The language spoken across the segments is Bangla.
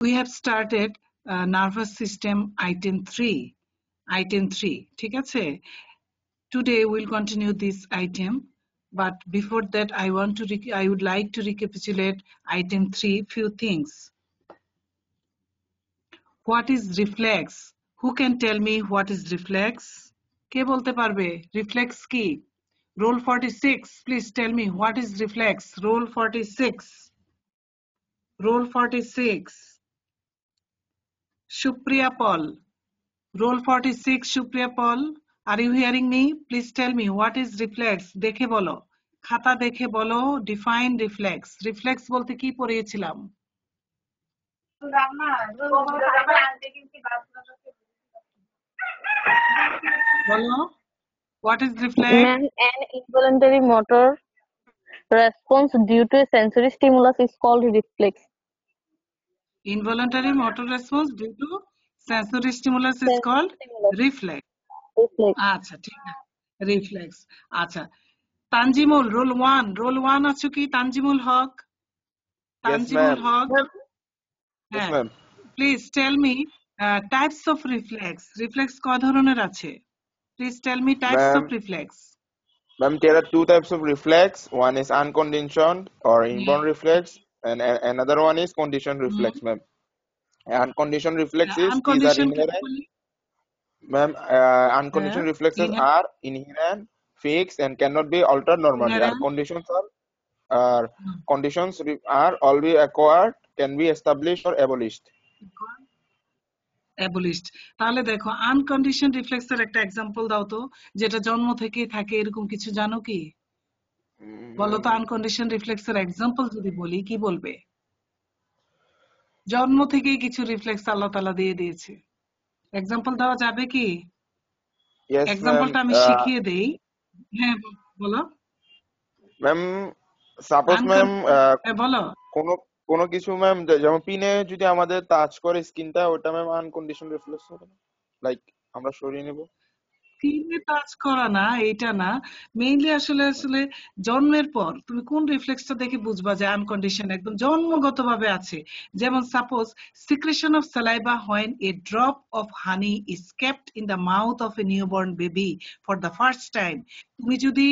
we have started nervous system item 3 ঠিক আছে today we'll continue this item but before that I would like to recapitulate item 3 few things. What is reflex? Who can tell me what is reflex? কে বলতে পারবে reflex কি? Roll 46, please tell me what is reflex? Roll 46. Roll 46. Supriya Paul. Roll 46, Supriya Paul. Are you hearing me? Please tell me what is reflex? দেখে বলো খাতা দেখে বলো define reflex. Reflex বলতে কি পড়িয়েছিলাম? বলো what is reflex? Ma'am, an involuntary motor response due to a sensory stimulus is called reflex. Involuntary motor response due to sensory stimulus is called reflex. Reflex. আচ্ছা ঠিক আছে reflex. আচ্ছা তানজিমুল roll 1 আছো কি তানজিমুল হক? তানজিমুল হক Yes ma'am. Please tell me types of reflex. Reflex কয় ধরনের আছে? Please tell me types of reflex. Ma'am, there are two types of reflex. One is unconditioned or inborn reflex, and another one is conditioned reflex, ma'am. Unconditioned reflexes these are inherent. Ma'am, unconditioned reflexes are inherent, fixed, and cannot be altered normally. Our conditions are always acquired, can be established or abolished. Abolished. তাহলে দেখো unconditioned reflex এর একটা एग्जांपल দাও তো যেটা জন্ম থেকেই থাকে এরকম কিছু জানো কি? বলো তো unconditioned reflex এর एग्जांपल যদি বলি কি বলবে? জন্ম থেকেই কিছু রিফ্লেক্স আল্লাহ তাআলা দিয়ে দিয়েছে। एग्जांपल দেওয়া যাবে কি? Yes, एग्जांपलটা আমি শিখিয়ে দেই। হ্যাঁ বলো। ম্যাম সাপোজ ম্যাম বলো কোনো কিছু ম্যাম যেমন পিনে যদি আমাদের টাচ করে স্কিনটা ওটা ম্যাম আনকন্ডিশন রিফ্লেক্স হবে না লাইক আমরা সরিয়ে নেব স্কিনে টাচ করা না এটা না মেইনলি আসলে জন্মের পর তুমি কোন রিফ্লেক্সটা দেখে বুঝবা যে আনকন্ডিশন একদম জন্মগতভাবে আছে যেমন suppose secretion of saliva when a drop of honey is kept in the mouth of a newborn baby for the first time তুমি যদি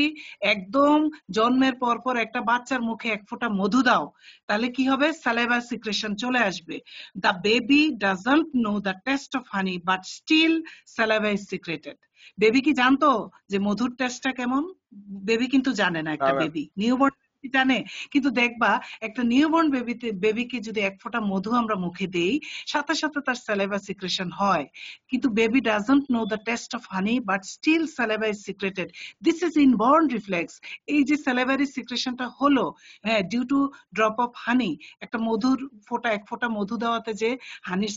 একদম জন্মের পর একটা বাচ্চার মুখে এক ফোঁটা মধু দাও তাহলে কি হবে সালাইভা সিক্রেশন চলে আসবে the baby doesn't know the taste of honey but still saliva is secreted baby কি জানতো যে মধুর টেস্টটা কেমন বেবি কিন্তু জানে না একটা বেবি নিউবর্ন জানে কিন্তু দেখবা একটা নিউবর্ন বেবিকে যদি এক ফোঁটা মধু আমরা মুখে দেই সাথে সাথে তার সালাইভা সিক্রেশন হয় কিন্তু baby doesn't know the taste of honey but still saliva is secreted this is inborn reflex এই যে সালাইভারি সিক্রেশনটা হলো হ্যাঁ due to drop of honey একটা মধুর এক ফোঁটা মধু দেওয়াতে যে হানির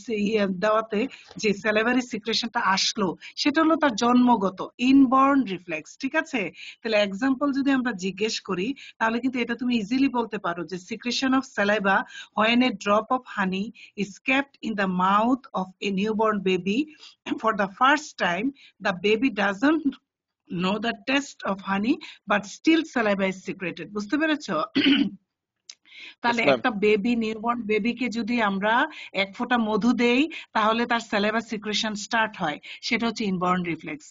দেওয়াতে যে সালাইভারি সিক্রেশনটা আসলো সেটা হলো তার জন্মগত ইনবর্ন রিফ্লেক্স ঠিক আছে তাহলে एग्जांपल যদি আমরা জিজ্ঞেস করি তাহলে কিন্তু এটা তুমি ইজিলি বলতে পারো যে secretion of saliva when a drop of honey is kept in the mouth of a newborn baby for the first time the baby doesn't know the taste of honey but still saliva is secreted বুঝতে পেরেছো তাহলে একটা বেবি নিউবর্ন বেবিকে যদি আমরা এক ফোঁটা মধু দেই তাহলে তার সালাইভা সিক্রেশন স্টার্ট হয় সেটা হচ্ছে ইনবর্ন রিফ্লেক্স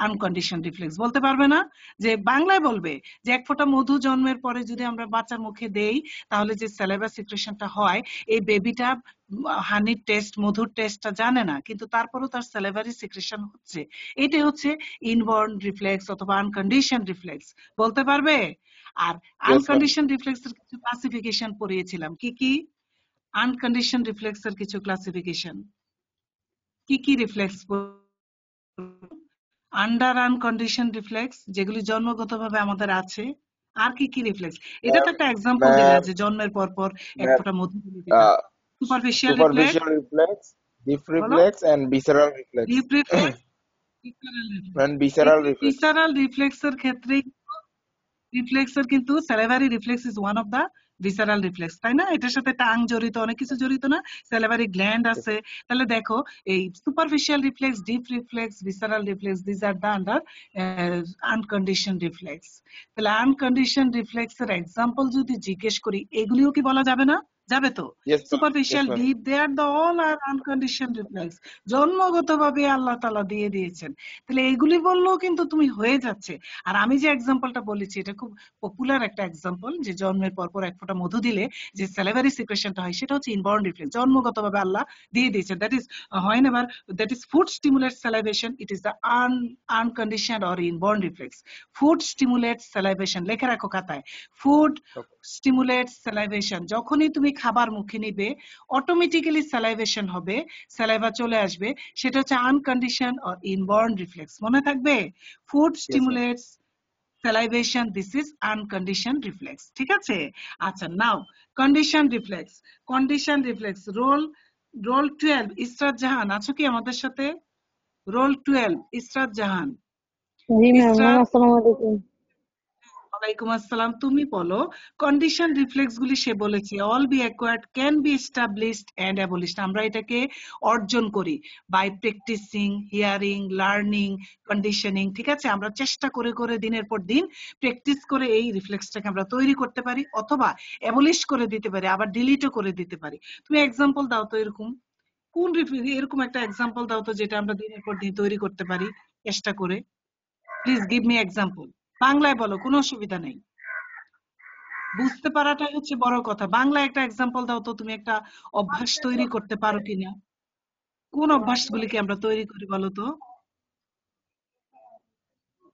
আনকন্ডিশন রিফ্লেক্স বলতে পারবে না যে বাংলায় বলবে যে এক ফোঁটা মধু জন্মের পরে যদি আমরা বাচ্চার মুখে দেই তাহলে যে সালাইভা সিক্রেশনটা হয় এই বেবিটা হানির টেস্ট মধুর টেস্টটা জানে না কিন্তু তারপরেও তার সালাইভারি সিক্রেশন হচ্ছে এটা হচ্ছে ইনবর্ন রিফ্লেক্স অথবা আনকন্ডিশন রিফ্লেক্স বলতে পারবে আর আনকন্ডিশন রিফ্লেক্স এর কিছু ক্লাসিফিকেশন পড়িয়েছিলাম কি আনকন্ডিশন রিফ্লেক্স এর কিছু ক্লাসিফিকেশন কি রিফ্লেক্স আন্ডার আনকন্ডিশন রিফ্লেক্স যেগুলি জন্মগতভাবে আমাদের আছে আর কি রিফ্লেক্স এটা তো একটা एग्जांपल দিলা যে জন্মের পর এক ফোঁটা মধু দিলা superficial reflex deep reflex and visceral reflex deep reflex and visceral reflex visceral রিফ্লেক্সের ক্ষেত্রে রিফ্লেক্সের কিন্তু salivary reflex is one of the visceral reflex তাই না এটার সাথে টাং জড়িত অনেক কিছু জড়িত না সালাইভারি গ্ল্যান্ড আছে তাহলে দেখো এই superficial reflex deep reflex visceral reflex this are the under unconditioned reflex তাহলে আনকন্ডিশন রিফ্লেক্স এর एग्जांपल যদি জিজ্ঞেস করি এগুলিও কি বলা যাবে না যাবে তো? Yes, ma'am. Superficial, Yes, ma'am. Deep, they are the all are unconditioned reflex, জন্মগতভাবে আল্লাহ তাআলা দিয়ে দিয়েছেন। তাহলে এইগুলি বললেও কিন্তু তুমি হয়ে যাচ্ছে। আর আমি যে এক্সাম্পলটা বলেছি এটা খুব পপুলার একটা এক্সাম্পল, যে জন্মের পর এক ফোঁটা মধু দিলে যে স্যালাইভারি সিক্রেশনটা হয় সেটা হচ্ছে ইনবর্ন রিফ্লেক্স, জন্মগতভাবে আল্লাহ দিয়ে দিয়েছেন। দ্যাট ইজ হয় never, that is food stimulates salivation, it is the unconditioned or inborn reflex. Food stimulates salivation, লেখা রাখো খাতায়, ফুড স্টিমুলেটস স্যালাইভেশন। যখনই তুমি খাবার মুখে নিবে অটোমেটিক্যালি স্যালাইভেশন হবে, স্যালাইভা চলে আসবে, সেটা হচ্ছে আনকন্ডিশন অর ইনবর্ন রিফ্লেক্স। মনে থাকবে? Food Yes, ma'am. Stimulates salivation, this is unconditioned reflex, ঠিক আছে? আচ্ছা, now condition reflex, condition reflex roll 12, Israt Jahan আছো কি আমাদের সাথে? রোল 12, ইসরাত জাহান। জি ম্যাম। ইসরাত, আসসালামু আলাইকুম। ওয়ালাইকুম আসসালাম। তুমি বলো কন্ডিশন রিফ্লেক্স গুলি সে বলেছে all be acquired, can be established and abolished. আমরা এটাকে অর্জন করি by practising, hearing, learning, conditioning, ঠিক আছে? আমরা চেষ্টা করে করে দিনের পর দিন প্র্যাকটিস করে এই রিফ্লেক্সটাকে আমরা তৈরি করতে পারি, অথবা অ্যাবলিশ করে দিতে পারি, আবার ডিলিটও করে দিতে পারি। তুমি এক্সাম্পল দাও তো, এরকম কোন এরকম একটা এক্সাম্পল দাও তো যেটা আমরা দিনের পর দিন তৈরি করতে পারি চেষ্টা করে। Please give me example. বাংলায় বলো, কোনো অসুবিধা নেই, বুঝতে পারাটাই হচ্ছে বড় কথা। বাংলায় একটা এক্সাম্পল দাও তো, তুমি একটা অভ্যাস তৈরি করতে পারো কিনা। কোন অভ্যাসগুলিকে আমরা তৈরি করি বলো তো,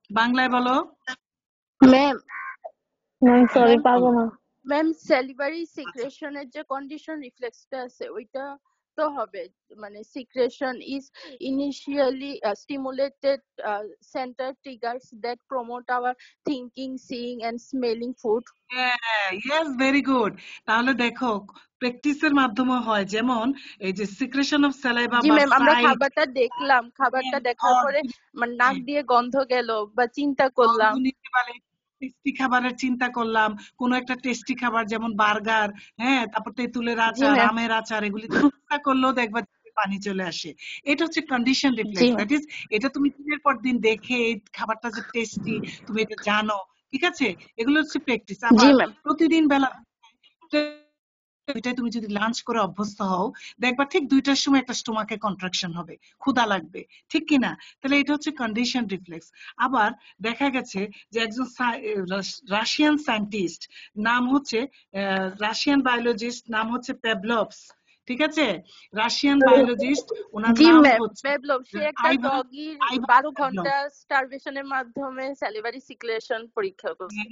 বাংলায় বলো। ম্যাম ম্যাম সরি, ম্যাম পারবো না। ম্যাম স্যালিভারি আচ্ছা, সিক্রেশনের যে কন্ডিশন রিফ্লেক্সটা আছে ওইটা তো হবে, মানে secretion is initially stimulated centre triggers that promote our thinking, seeing and smelling food. হ্যাঁ, ইয়েস, ভেরি গুড। তাহলে দেখো প্র্যাকটিসের মাধ্যমে হয়, যেমন এই যে সিক্রেশন অফ স্যালাইভা জি বা ম্যাম, আমরা সাইট, খাবারটা দেখলাম, খাবারটা দেখার পরে মানে নাক দিয়ে গন্ধ গেল বা চিন্তা করলাম। টেস্টি খাবারের চিন্তা করলাম, কোন একটা টেস্টি খাবার যেমন বার্গার, হ্যাঁ, তারপর তেঁতুলের জি আচার, ম্যাম। আমের আচার, এগুলি চিন্তা করলেও দেখবা জিভে পানি চলে আসে। এটা হচ্ছে condition G reflex. Ma'am. That is, এটা তুমি দিনের পর দিন দেখে এই খাবারটা যে টেস্টি তুমি এটা জানো, ঠিক আছে? এগুলো হচ্ছে প্র্যাকটিস। জি আবার ম্যাম। প্রতিদিন বেলা দুইটায় তুমি যদি লাঞ্চ করে অভ্যস্ত হও, দেখবা ঠিক 2টার সময় একটা স্টোমাকে কন্ট্রাকশন হবে, ক্ষুধা লাগবে, ঠিক কিনা? তাহলে এটা হচ্ছে কন্ডিশন রিফ্লেক্স। আবার দেখা গেছে যে একজন রাশিয়ান সায়েন্টিস্ট, নাম হচ্ছে রাশিয়ান বায়োলজিস্ট, নাম হচ্ছে পেভলভস, ঠিক আছে? রাশিয়ান বায়োলজিস্ট, ওনার জি নাম ম্যাম, হচ্ছে পেভলভ সে একটা আইভান ডগির আইভান 12 পেভলভ। ঘন্টা স্টারভেশনের মাধ্যমে স্যালিভারি সিক্রেশন পরীক্ষা করছে।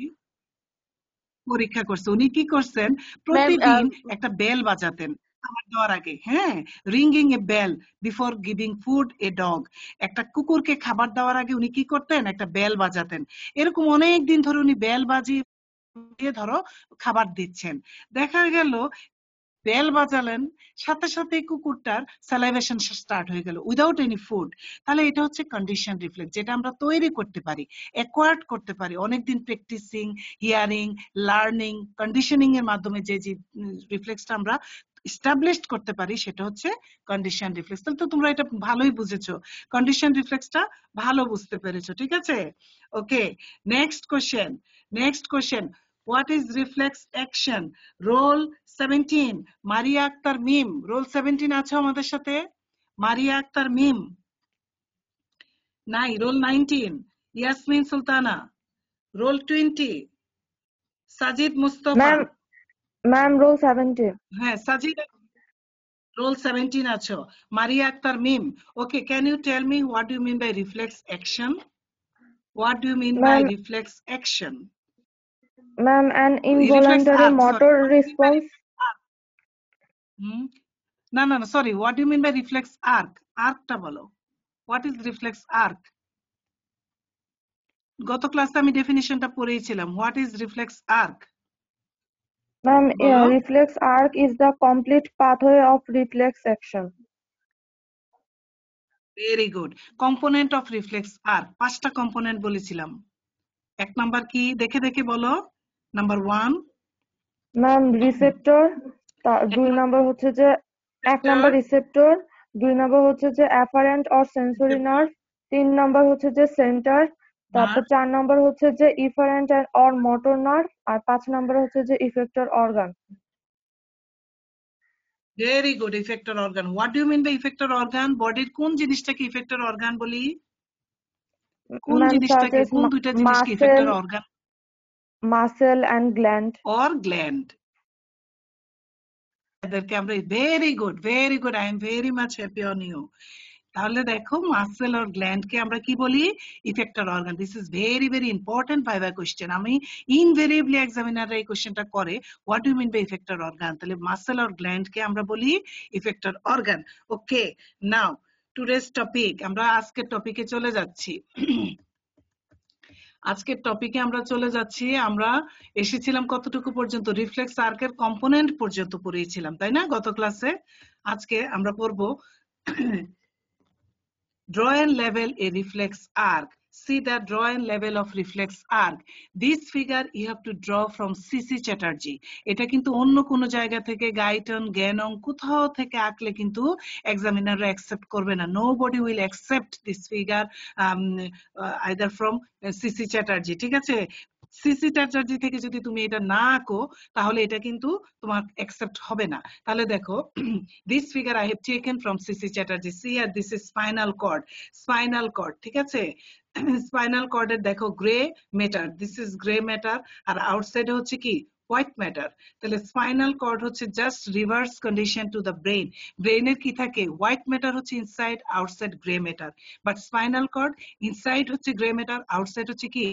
পরীক্ষা করছে। উনি কি করছেন, ম্যাম প্রতিদিন একটা বেল বাজাতেন খাবার দেওয়ার আগে, হ্যাঁ, ringing a bell before giving food a dog. একটা কুকুরকে খাবার দেওয়ার আগে উনি কি করতেন, একটা বেল বাজাতেন। এরকম অনেক দিন ধরে উনি বেল বাজিয়ে ধরো খাবার দিচ্ছেন। দেখা গেল বেল বাজালেন, সাথে সাথে কুকুরটার স্যালাইভেশন স্টার্ট হয়ে গেল উইদাউট এনি ফুড। তাহলে এটা হচ্ছে কন্ডিশন রিফ্লেক্স, যেটা আমরা তৈরি করতে পারি, অ্যাকোয়ার্ড করতে পারি অনেকদিন প্র্যাকটিসিং, হিয়ারিং, লার্নিং, কন্ডিশনিং এর মাধ্যমে যে যে রিফ্লেক্সটা আমরা এস্টাবলিশড করতে পারি, সেটা হচ্ছে কন্ডিশন রিফ্লেক্স। তাহলে তো তোমরা এটা ভালোই বুঝেছো, কন্ডিশন রিফ্লেক্সটা ভালো বুঝতে পেরেছো, ঠিক আছে? Okay, next question, next question. What is reflex action? Roll 17, Maria Akter Mim. Roll 17 আছো আমাদের সাথে? মারিয়া আক্তার মিম নাই। Roll 19, Yasmin Sultana. Roll 20, Sajid Mustafa. Ma'am roll 70। হ্যাঁ, সাজিদ রোল 17 আছো। Maria Akter Mim. Okay, can you tell me what do you mean by reflex action? What do you mean by ma'am reflex action? Ma'am an reflex ইনভলন্টারি arc, sorry, motor what do you mean by response. না না না, sorry, what do you mean by reflex arc? আর্কটা বলো, হোয়াট ইজ রিফ্লেক্স আর্ক? গত ক্লাসে আমি ডেফিনিশনটা পড়েছিলাম, what is reflex arc ma'am বলো। Reflex arc is the complete pathway of reflex action. Very good. Component of reflex arc, 5টা কম্পোনেন্ট বলেছিলাম। এক নাম্বার কি, দেখে দেখে বলো। নাম্বার 1, ম্যাম রিসেপ্টর, 2 নাম্বার হচ্ছে যে 1 নাম্বার রিসেপ্টর, 2 নাম্বার হচ্ছে যে afferent or sensory nerve, 3 number হচ্ছে যে সেন্টার, তারপর 4 নাম্বার হচ্ছে যে ইফারেন্ট অর মোটর নার্ভ, আর 5 নাম্বার হচ্ছে যে effector organ. Very good, effector organ. What do you mean by effector organ? বডির কোন জিনিসটাকে ইফেক্টর অর্গান বলি? কোন ম্যাম জিনিসটাকে, কোন দুইটা জিনিসকে effector organ muscle and gland or gland? এদেরকে আমরা very good, very good, I am very much happy on you. তাহলে দেখো মাসেল অর গ্ল্যান্ডকে আমরা কি বলি? Effector organ. This is very very important viva question. আমি ইনভেরিয়েবলি এক্সামিনাররা এই কোশ্চেনটা করে, what do you mean by effector organ? তাহলে মাসেল অর গ্ল্যান্ডকে আমরা বলি effector organ. Okay, now today's topic, আমরা আজকের টপিকে চলে যাচ্ছি। আজকের টপিকে আমরা চলে যাচ্ছি। আমরা এসেছিলাম কতটুকু পর্যন্ত? রিফ্লেক্স আর্কের কম্পোনেন্ট পর্যন্ত পড়িয়েছিলাম, তাই না, গত ক্লাসে? আজকে আমরা পড়ব draw and level a reflex arc. See the draw and level of reflex arc. This figure you have to draw from CC Chatterjee. এটা কিন্তু অন্য কোনো জায়গা থেকে গাইটন জ্ঞানং কোথাও থেকে আঁকলে কিন্তু এক্সামিনাররা অ্যাকসেপ্ট করবে না। Nobody will accept this figure either from CC Chatterjee, ঠিক আছে? সিসি চ্যাটার্জি থেকে যদি তুমি এটা না আঁকো তাহলে এটা কিন্তু তোমার অ্যাকসেপ্ট হবে না। তাহলে দেখো, this figure I have taken from CC Chatterjee. See here, this is spinal cord, spinal cord, ঠিক আছে? স্পাইনাল কর্ডের দেখো grey matter, this is grey matter, আর আউটসাইডে হচ্ছে কি হোয়াইট ম্যাটার। তাহলে স্পাইনাল কর্ড হচ্ছে just reverse condition to the brain. ব্রেনের কি থাকে? হোয়াইট ম্যাটার হচ্ছে inside, outside grey matter. But spinal cord inside হচ্ছে গ্রে ম্যাটার, আউটসাইড হচ্ছে কি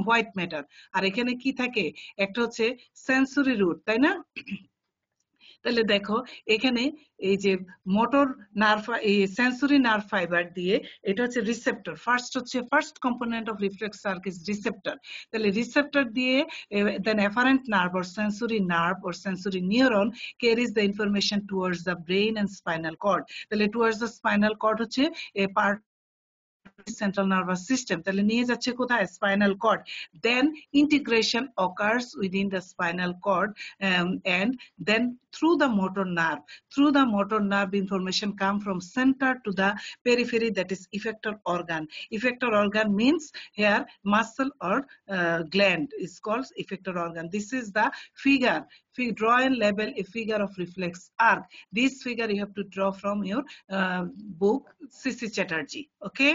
হোয়াইট ম্যাটার। আর এখানে কি থাকে? একটা হচ্ছে সেন্সরি রুট, তাই না? তাহলে দেখো এখানে এই যে মোটর নার্ভ, এই সেন্সরি নার্ভ ফাইবার দিয়ে, এটা হচ্ছে receptor. First component of reflex arc is receptor. তাহলে রিসেপ্টর দিয়ে then afferent nerve or sensory neuron carries the information towards the brain and spinal cord. তাহলে towards the spinal cord হচ্ছে a part central nervous system, তাহলে নিয়ে যাচ্ছে কোথায়? Spinal cord. Then integration occurs within the spinal cord, and then through the motor nerve information come from center to the periphery, that is effector organ. Effector organ means here muscle or gland is called effector organ. This is the figure. Draw and label a figure of reflex arc. This figure you have to draw from your book CC Chatterjee. Okay,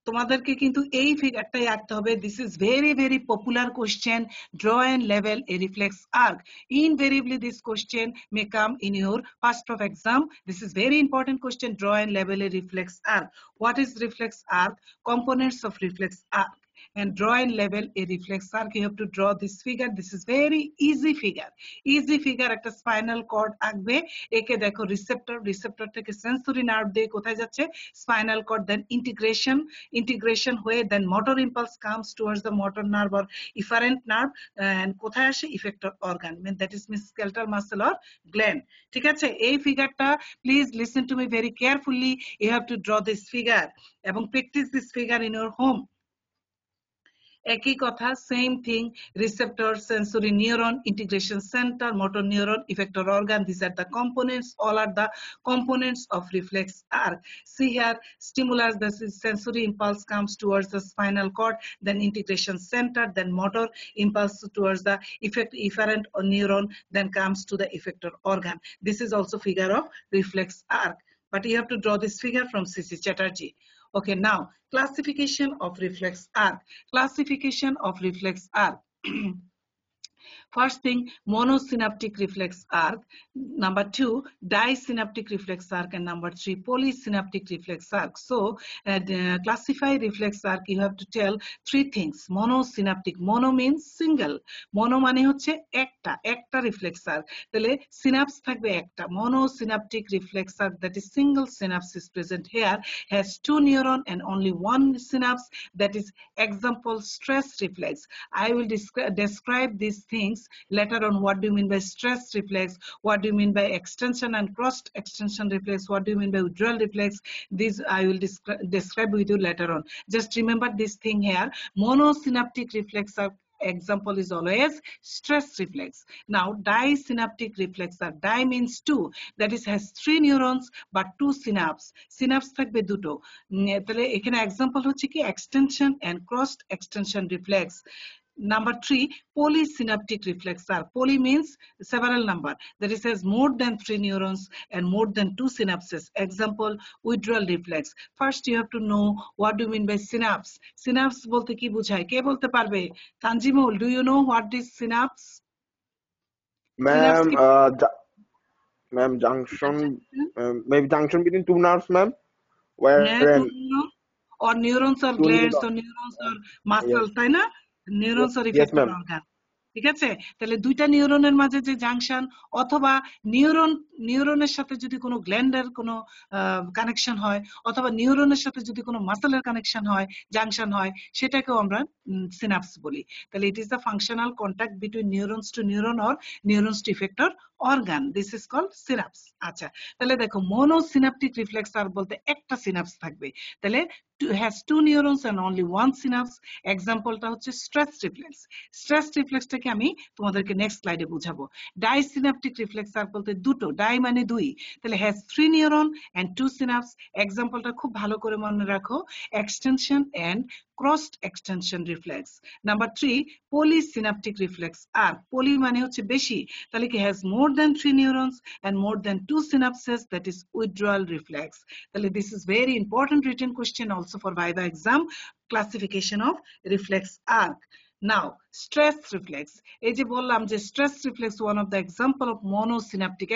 তোমাদেরকে কিন্তু এই ফিগারটাই আঁকতে হবে। This is very very popular question, draw and লেভেল a reflex arc. Invariably this question may come in your first of exam. This is very important question, draw and level a reflex arc. What is reflex arc? Components of reflex arc and draw and level a reflex arc. You have to draw this figure. This is very easy figure. একটা স্পাইনাল কর্ড আঁকবে, একে দেখো রিসেপ্টর থেকে সেন্সরি নার্ভ দিয়ে কোথায় যাচ্ছে? Spinal cord. দেন integration হয়ে then motor impulse comes towards the motor nerve or efferent nerve, and কোথায় আসে? Effector organ, mean that is miss skeletal muscle or gland. ঠিক আছে, এই ফিগারটা please listen to me very carefully. You have to draw this figure এবং practice this figure in your home. একই কথা, same thing, receptor, sensory neuron, integration centre, motor neuron, effector organ, these are the components, all are the components of reflex arc. See here, stimulus, the sensory impulse comes towards the spinal cord, then integration center, then motor impulse towards the efferent neuron, then comes to the effector organ. This is also figure of reflex arc, but you have to draw this figure from CC Chatterjee. Okay, now classification of reflex arc. First thing, monosynaptic reflex arc. Number 2, disynaptic reflex arc, and number 3, polysynaptic reflex arc. So classify reflex arc, you have to tell 3 things. Monosynaptic, mono means single, mono মানে হচ্ছে একটা reflex arc, তাহলে synapse থাকবে একটা। Monosynaptic reflex arc, that is single synapse is present here, has 2 neuron and only 1 synapse, that is example stress reflex. I will describe these things later on. What do you mean by stress reflex? What do you mean by extension and cross extension reflex? What do you mean by withdrawal reflex? These I will describe with you later on. Just remember this thing here. Monosynaptic reflex example is always stress reflex. Now disynaptic reflex arc, di means 2, that is has 3 neurons but 2 synapse থাকবে দুটো। তাহলে এখানে example হচ্ছে কি extension and cross extension reflex. Number 3, polysynaptic reflex are. Poly means several number, that is has more than 3 neurons and more than 2 synapses. Example, withdrawal reflex. First you have to know what do you mean by synapse. Synapse bolte ki bujhay? Ke bolte parbe? Tanjimul, do you know what is synapse? Synapse ki Ma'am, junction, maybe junction between two nerves, ma'am, where or neurons or glands or neurons or muscle, তাই না? Neurons or effector organ. ঠিক আছে, তাহলে দুইটা নিউরনের মাঝে যে জাংশন অথবা নিউরনের সাথে যদি কোনো গ্ল্যান্ডের কোনো কানেকশন হয় অথবা নিউরনের সাথে যদি কোনো মাসলের কানেকশন হয়, জাংশন হয়, সেটাকেও আমরা সিনাপস বলি। তাহলে it is the functional contact between neurons to neuron or neurons to effector organ, this is called synapse. আচ্ছা, তাহলে দেখো মোনোসিনাপটিক রিফ্লেক্স আর বলতে একটা সিনাপস থাকবে, তাহলে has 2 neurons and only 1 synapse. এক্সাম্পলটা হচ্ছে স্ট্রেস রিফ্লেক্স। স্ট্রেস রিফ্লেক্সটাকে আমি তোমাদেরকে নেক্সট স্লাইডে বুঝাবো। ডাইসিনাপটিক রিফ্লেক্স আর বলতে দুটো, ডাই মানে দুই, তাহলে has 3 neuron and 2 synapse. এক্সাম্পলটা খুব ভালো করে মনে রাখো, extension and crossed extension reflex. Number 3, polysynaptic reflex আর poly মানে হচ্ছে বেশি, তাহলে কি has more than 3 neurons and more than 2 synapses, that is withdrawal reflex. তাহলে this is very important written question also for Viva exam, classification of reflex arc. Now stress reflex, এই যে বললাম যে stress reflex one of the example of monosynaptic,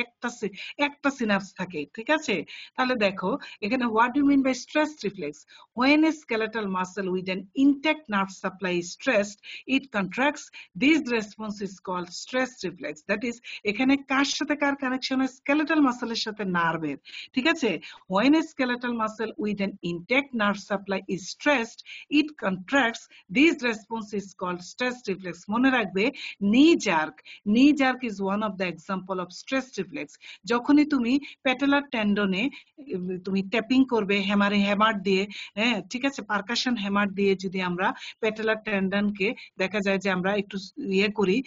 একটা সিনাপস থাকে, ঠিক আছে? তাহলে দেখো এখানে what do you mean by stress reflex? When a skeletal muscle with an intact nerve supply is stressed, it contracts. This response is called stress reflex. That is, এখানে কার সাথে কার কানেকশন? স্কেলেটাল মাসলের সাথে নার্ভের, ঠিক আছে? When a skeletal muscle with an intact nerve supply is stressed, it contracts. This response is called stress reflex. মনে রাখবে, knee jerk is one of the example of stress reflex. যখনই তুমি পেটালার টেন্ডনে তুমি ট্যাপিং করবে হ্যামার দিয়ে, হ্যাঁ ঠিক আছে, পারকাশন হ্যামার দিয়ে যদি আমরা পেটালার টেন্ডনকে দেখা যায় যে আমরা একটু ইয়ে করি,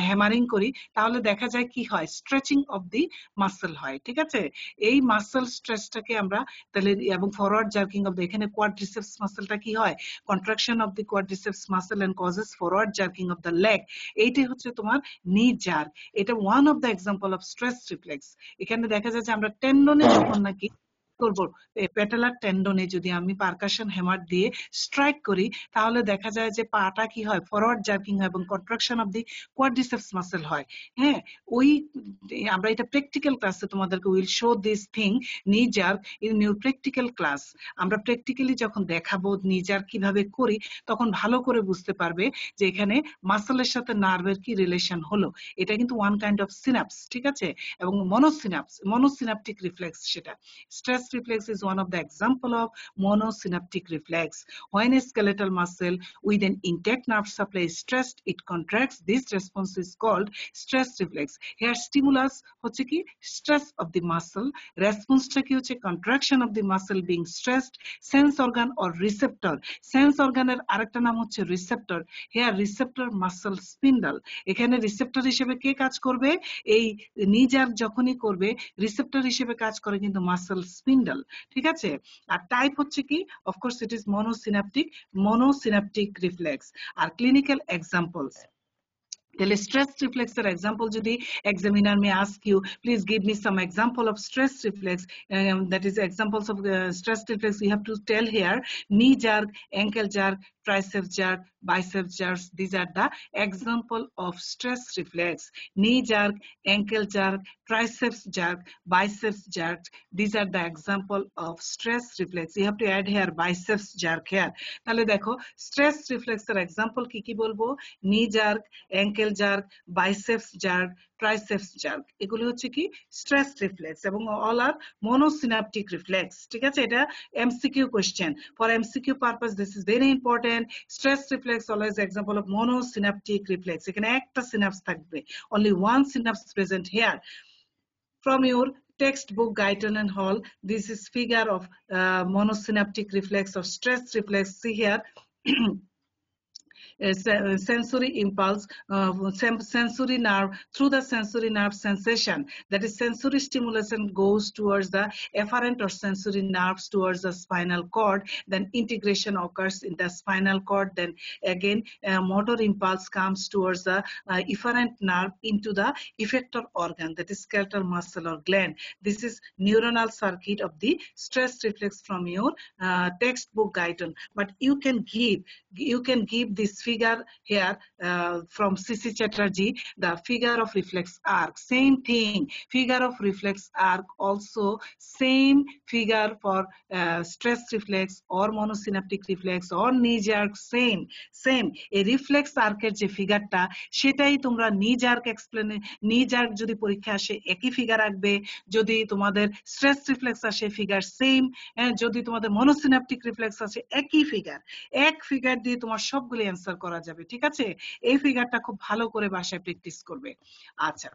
হ্যামারিং করি, তাহলে দেখা যায় কি হয়? স্ট্রেচিং অফ দি মাসল হয়, ঠিক আছে? এই মাসল স্ট্রেসটাকে আমরা তাহলে, এবং ফরওয়ার্ড জার্কিং অফ দি, এখানে কোয়াড্রিসেপস মাসলটা কি হয়? Contraction of the quadriceps muscle and causes forward jerking of the leg. এইটাই হচ্ছে তোমার নি জার্ক। এটা one of the example of stress reflex. এখানে দেখা যায় যে আমরা টেন্ডনে যখন নাকি করব, পেটালার টেন্ডনে যদি আমি পারকাশন হ্যামার দিয়ে স্ট্রাইক করি, তাহলে দেখা যায় যে পাটা কি হয়? ফরওয়ার্ড জার্কিং হয় এবং contraction of the quadriceps muscle হয়। হ্যাঁ, ওই আমরা এটা প্র্যাকটিক্যাল ক্লাসে তোমাদেরকে উইল শো দিস থিং নি jerk in your practical class. আমরা প্র্যাকটিক্যালি যখন দেখাবো নি জার্ক কিভাবে করি, তখন ভালো করে বুঝতে পারবে যে এখানে মাসলের সাথে নার্ভের কি রিলেশন হলো। এটা কিন্তু ওয়ান কাইন্ড অফ সিনাপস, ঠিক আছে? এবং মোনোসিনাপটিক রিফ্লেক্স সেটা। Stress reflex is one of the example of monosynaptic reflex. When a skeletal muscle with an intact nerve supply is stressed, it contracts. This response is called stress reflex. Here stimulus হচ্ছে কি? Stress of the muscle. Response টা কি হচ্ছে? Contraction of the muscle being stressed. Sense organ or receptor. Sense orgaনের আরেকটা নাম হচ্ছে receptor. Here receptor muscle spindle. এখানে receptor হিসেবে কে কাজ করবে? এই নিজার যখনই করবে, receptor হিসেবে কাজ করে কিন্তু muscle spindle, ঠিক আছে? আর টাইপ হচ্ছে কি? Of course it is monosynaptic reflex. আর ক্লিনিক্যাল এক্সাম্পলস, তাহলে স্ট্রেস রিফ্লেক্সের এক্সাম্পল যদি examiner may ask you, please give me some example of stress reflex, that is examples of stress reflex, you have to tell here knee jerk, ankle jerk, triceps jerk, biceps jerks. These are the example of stress reflex. Knee jerk, ankle jerk, triceps jerk, biceps jerk. These are the example of stress reflex. You have to add here biceps jerk here. তাহলে দেখো স্ট্রেস রিফ্লেক্সের এক্সাম্পল কি কি বলবো? Knee jerk, ankle jerk, biceps jerk, triceps jerk, এগুলো হচ্ছে কি? স্ট্রেস রিফ্লেক্স এবং অল আর মোনোসিনাপটিক রিফ্লেক্স, ঠিক আছে? এটা MCQ question. For MCQ purpose this is very important. Stress reflex always example of monosynaptic reflex. এখানে একটা সিনাপস থাকবে, only one synapse present here. From your textbook Guyton and Hall, this is figure of monosynaptic reflex or stress reflex. See here sensory impulse, sensory nerve, through the sensory nerve sensation, that is sensory stimulation goes towards the efferent or sensory nerves towards the spinal cord, then integration occurs in the spinal cord, then again motor impulse comes towards the efferent nerve into the effector organ, that is skeletal muscle or gland. This is neuronal circuit of the stress reflex from your textbook guidance, but you can give this figure here from C.C. Chatterjee, the figure of reflex arc. Same thing, figure of reflex arc, also same figure for stress reflex or monosynaptic reflex or knee jerk, same এই রিফ্লেক্স আর্কের যে ফিগারটা সেটাই তোমরা knee jerk knee jerk যদি পরীক্ষা আসে একই ফিগার রাখবে, যদি তোমাদের স্ট্রেস রিফ্লেক্স আসে ফিগার সেম, যদি তোমাদের মনোসিনাপটিক রিফ্লেক্স আসে একই ফিগার, এক ফিগার দিয়ে তোমার সবগুলো অ্যান্সার করা যাবে। ঠিক আছে, এই ফিগারটা খুব ভালো করে বাসায় প্র্যাকটিস করবে। আচ্ছা,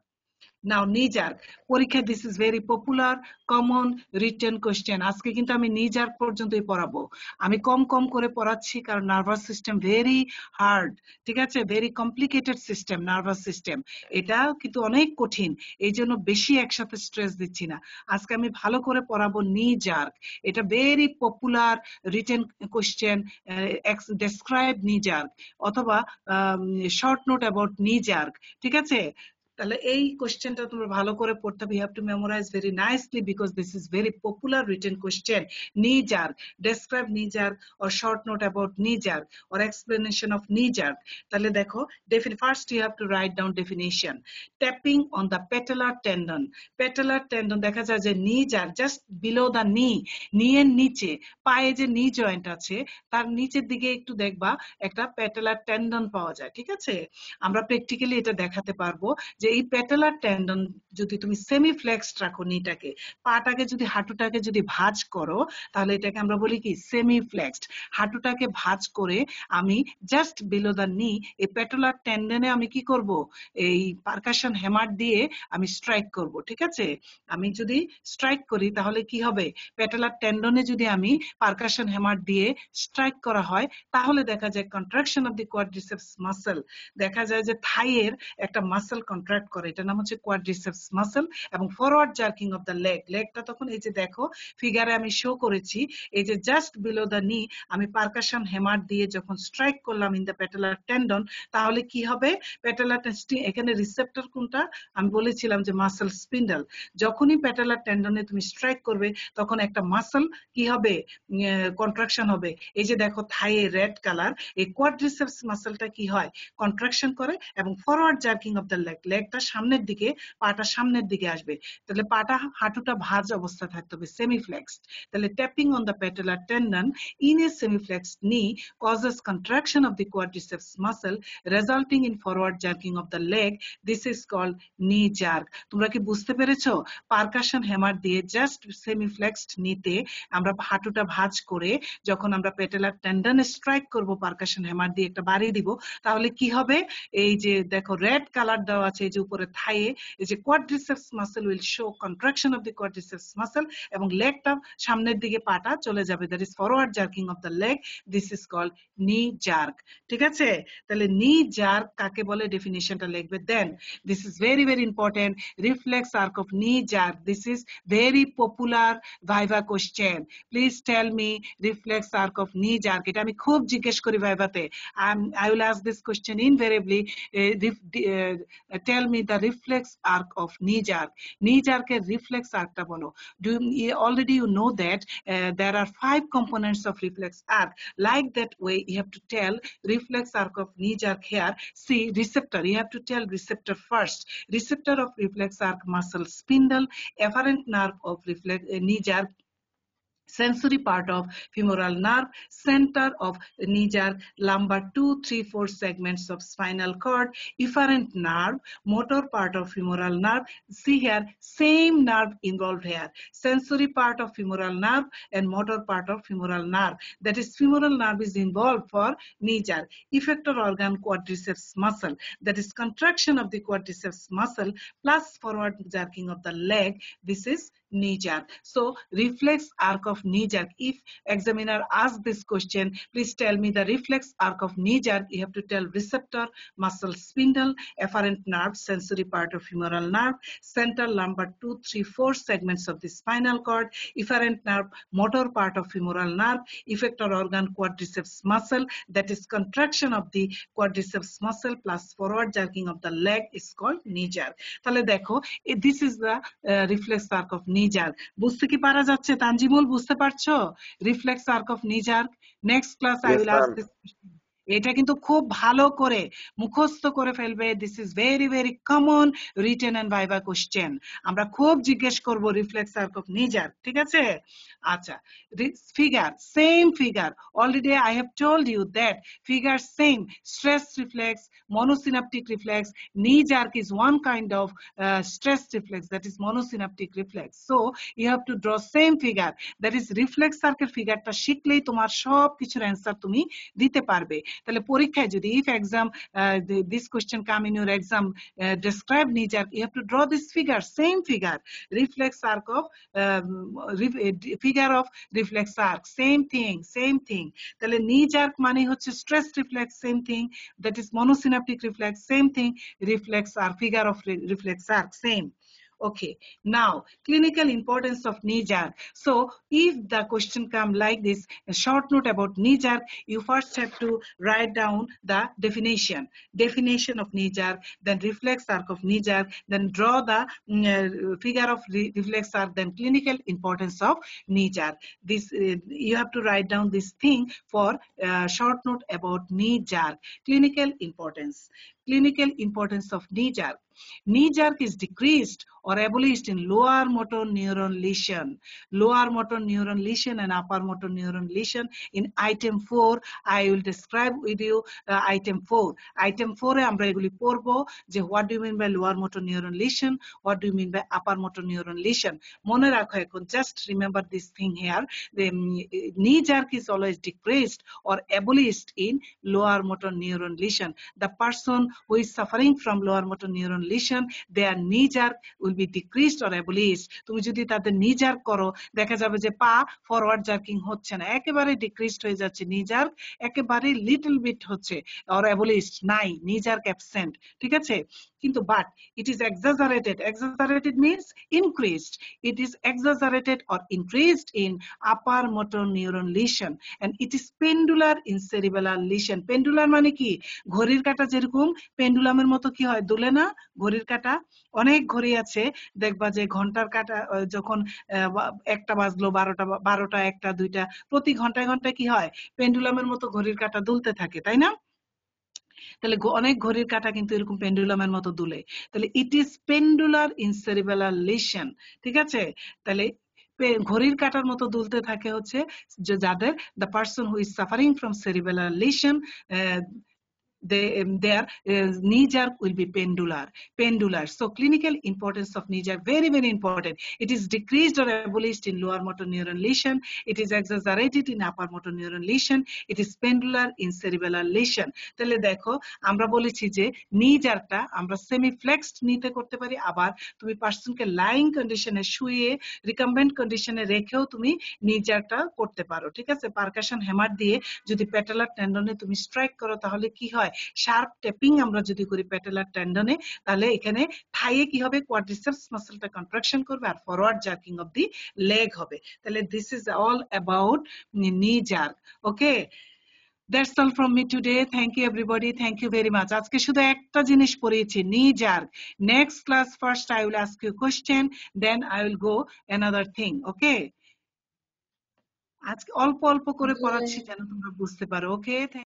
নাও knee jerk পরীক্ষা, this is very popular common written question. আজকে কিন্তু আমি knee jerk পর্যন্তই পড়াবো, আমি কম করে পড়াচ্ছি কারণ নার্ভাস সিস্টেম ভেরি হার্ড, ঠিক আছে, very complicated system nervous system, এটা কিন্তু অনেক কঠিন, এই জন্য বেশি একসাথে স্ট্রেস দিচ্ছি না। আজকে আমি ভালো করে পড়াবো knee jerk, এটা very popular written question, describe knee jerk অথবা short note about knee jerk। ঠিক আছে, তাহলে এই কোশ্চেনটা তোমরা ভালো করে পড়তে হবে, you have to memorise very nicely because this is very popular written question. knee jerk, describe knee jerk or short note about knee jerk or explanation of knee jerk। তাহলে দেখো, first you have to write down definition. Tapping on the patellar tendon, patellar tendon দেখা যায় যে knee jerk just below the knee, knee এর নিচে, পায়ে যে knee joint আছে তার নিচের দিকে একটু দেখবা একটা patellar tendon পাওয়া যায়। ঠিক আছে, আমরা প্র্যাকটিক্যালি এটা দেখাতে পারবো যে এই প্যাটেলার টেন্ডন যদি তুমি সেমি ফ্লেক্সড রাখো, নিটাকে পাটাকে যদি হাঁটুটাকে যদি ভাঁজ করো তাহলে এটাকে আমরা বলি কি সেমি ফ্লেক্সড। হাঁটুটাকে ভাঁজ করে আমি জাস্ট বিলো দা নি এই প্যাটেলার টেন্ডনে আমি কি করব, এই পারকাশন হ্যামার দিয়ে আমি স্ট্রাইক করব। ঠিক আছে, আমি যদি স্ট্রাইক করি তাহলে কি হবে, প্যাটেলার টেন্ডনে যদি আমি পারকাশন হ্যামার দিয়ে স্ট্রাইক করা হয় তাহলে দেখা যায় contraction of the quadriceps muscle, দেখা যায় যে থাইয়ের একটা মাসল কন্ট্রাক্ট করে, এটা নাম হচ্ছে কোয়াড্রিসেপস মাসল, এবং forward jerking of the leg, লেগটা তখন এই যে দেখো ফিগারে আমি শো করেছি, এই যে জাস্ট বিলো দ্য নি আমি পারকাশন হ্যামার দিয়ে যখন স্ট্রাইক করলাম ইন দ্য প্যাটেলার টেন্ডন তাহলে কি হবে, প্যাটেলার এখানে রিসেপ্টর কোনটা আমি বলেছিলাম যে মাসল স্পিন্ডল, যখনই প্যাটেলার টেন্ডনে তুমি স্ট্রাইক করবে তখন একটা মাসল কি হবে, কন্ট্রাকশন হবে। এই যে দেখো থাইয়ে রেড কালার, এই কোয়াড্রিসেপস মাসলটা কি হয়, কন্ট্রাকশন করে এবং forward jerking of the leg, লেগটা সামনের দিকে, পাটা সামনের দিকে আসবে, তাহলে পাটা হাঁটুটা ভাঁজ অবস্থা থাকতে হবে সেমি ফ্লেক্সড। তাহলে tapping on the patellar tendon in a semi flexed knee causes contraction of the quadriceps muscle resulting in forward jerking of the leg. This is called knee jerk. তোমরা কি বুঝতে পেরেছো, পারকাশন হ্যামার দিয়ে জাস্ট সেমি ফ্লেক্সড নিতে আমরা হাঁটুটা ভাঁজ করে যখন আমরা প্যাটেলার টেন্ডনে স্ট্রাইক করব পারকাশন হ্যামার দিয়ে একটা বাড়ি দিব তাহলে কি হবে, এই যে দেখো রেড কালার দেওয়া আছে এই যে উপরে থাইয়ে, এই যে quadriceps muscle will show contraction of the quadriceps muscle এবং লেগটা সামনের দিকে পাটা চলে যাবে, that is forward jerking of the leg, this is called knee jerk. ঠিক আছে, তাহলে নি জার্ক কাকে বলে ডেফিনিশনটা লিখবে, then this is very very important, reflex arc of knee jerk, this is very popular viva question, please tell me reflex arc of knee jerk, এটা আমি খুব জিজ্ঞেস করি ভাইভাতে, I will ask this question invariably, tell me the reflex arc of knee jerk, knee jerk এর reflex arc টা বলো। Already you know that there are 5 components of reflex arc, like that way you have to tell reflex arc of knee jerk here. See receptor, you have to tell receptor first, receptor of reflex arc muscle spindle, efferent nerve of knee jerk, sensory part of femoral nerve, center of knee jerk, lumbar 2, 3, 4 segments of spinal cord, efferent nerve, motor part of femoral nerve. See here, same nerve involved here, sensory part of femoral nerve and motor part of femoral nerve, that is femoral nerve is involved for knee jerk. Effector organ quadriceps muscle, that is contraction of the quadriceps muscle plus forward jerking of the leg, this is knee jerk. So reflex arc of knee jerk. If examiner asks this question, please tell me the reflex arc of knee jerk. You have to tell receptor, muscle spindle, afferent nerve, sensory part of femoral nerve, central lumbar 2, 3, 4 segments of the spinal cord, efferent nerve, motor part of femoral nerve, effector organ quadriceps muscle, that is contraction of the quadriceps muscle plus forward jerking of the leg is called knee jerk. তাহলে দেখো, this is the reflex arc of knee jerk. বুঝতে কি পারা যাচ্ছে তানজিমুল, বুঝতে পারছো reflex arc of knee jerk? Next class I Yes, will ask ma'am. this question. এটা কিন্তু খুব ভালো করে মুখস্থ করে ফেলবে। This is very very common written and viva question. আমরা খুব জিজ্ঞেস করব reflex arc of knee jerk, ঠিক আছে? আচ্ছা, figure, same figure, already I have told you that figure same, stretch reflex, monosynaptic reflex, knee jerk is one kind of stress reflex, that is monosynaptic reflex. So you have to draw same figure, that is reflex arc-এর ফিগারটা শিখলেই তোমার সব কিছুর অ্যান্সার তুমি দিতে পারবে। তাহলে পরীক্ষায় যদি if exam this question come in your exam, describe knee jerk, you have to draw this figure, same figure, reflex arc of figure of reflex arc, same thing. তাহলে knee jerk মানে হচ্ছে stress reflex, same thing, that is monosynaptic reflex, same thing, reflex arc, figure of reflex arc, same. Okay, now clinical importance of knee jerk. So if the question come like this, a short note about knee jerk, you first have to write down the definition of knee jerk, then reflex arc of knee jerk, then draw the figure of reflex arc, then clinical importance of knee jerk. This you have to write down this thing for short note about knee jerk. Clinical importance of knee jerk. Knee jerk is decreased or abolished in lower motor neuron lesion and upper motor neuron lesion. In item 4 I will describe with you item 4 এ আমরা এগুলি পড়ব যে what do you mean by lower motor neuron lesion, what do you mean by upper motor neuron lesion. মনে রাখো এখন, just remember this thing here, the knee jerk is always decreased or abolished in lower motor neuron lesion. The person who is suffering from lower motor neuron lesion, their knee jerk will be decreased or abolished. তুমি যদি তাদের knee jerk করো, দেখা যাবে যে পা ফরওয়ার্ড জার্কিং হচ্ছে না, একেবারে ডিক্রিজড হয়ে যাচ্ছে knee jerk, একেবারে লিটল বিট হচ্ছে or abolished, নাই, knee jerk absent, ঠিক আছে? কিন্তু but it is exaggerated means increased, it is exaggerated or increased in upper motor neuron lesion, and it is pendular in cerebellar lesion. পেন্ডুলার মানে কি? ঘড়ির কাঁটা যেরকম পেন্ডুলামের মতো কি হয়, দুলে না ঘড়ির কাঁটা? অনেক ঘড়ি আছে দেখবা যে ঘন্টার কাঁটা যখন একটা বাজলো, 12টা 1টা 2টা, প্রতি ঘন্টায় ঘন্টায় কি হয়, পেন্ডুলামের মতো ঘড়ির কাঁটা দুলতে থাকে, তাই না? তাহলে অনেক ঘড়ির কাঁটা কিন্তু এরকম পেন্ডুলামের মতো দুলে। তাহলে it is পেন্ডুলার in cerebellar lesion, ঠিক আছে? তাহলে ঘড়ির কাঁটার মতো দুলতে থাকে হচ্ছে যাদের the person who is suffering from cerebellar lesion, their knee jerk will be pendular. So clinical importance of knee jerk, very very important. It is decreased or abolished in lower motor neuron lesion, it is exaggerated in upper motor neuron lesion, it is pendular in cerebellar lesion. তাহলে দেখো আমরা বলেছি যে knee jerkটা আমরা সেমি ফ্লেক্সড নিতে করতে পারি, আবার তুমি পার্সনকে লাইং কন্ডিশনে শুয়ে রিকাম্বেন্ট কন্ডিশনে রেখেও তুমি knee jerkটা করতে পারো, ঠিক আছে? পারকাশন হ্যামার দিয়ে যদি প্যাটেলার টেন্ডনে তুমি স্ট্রাইক করো, তাহলে কি হয়, শার্প টেপিং আমরা যদি করি প্যাটেলার টেন্ডনে, তাহলে এখানে থাইয়ে কি হবে, কোয়াড্রিসেপস মাসলটা কন্ট্রাকশন করবে আর forward jerking of the leg হবে। তাহলে this is all about knee jerk. Okay, that's all from me today. Thank you everybody, thank you very much. আজকে শুধু একটা জিনিস পড়িয়েছি, knee jerk. Next class first I will ask you a question, then I will go another thing. Okay, আজকে অল্প অল্প করে পড়াচ্ছি যেন তোমরা বুঝতে পারো। ওকে।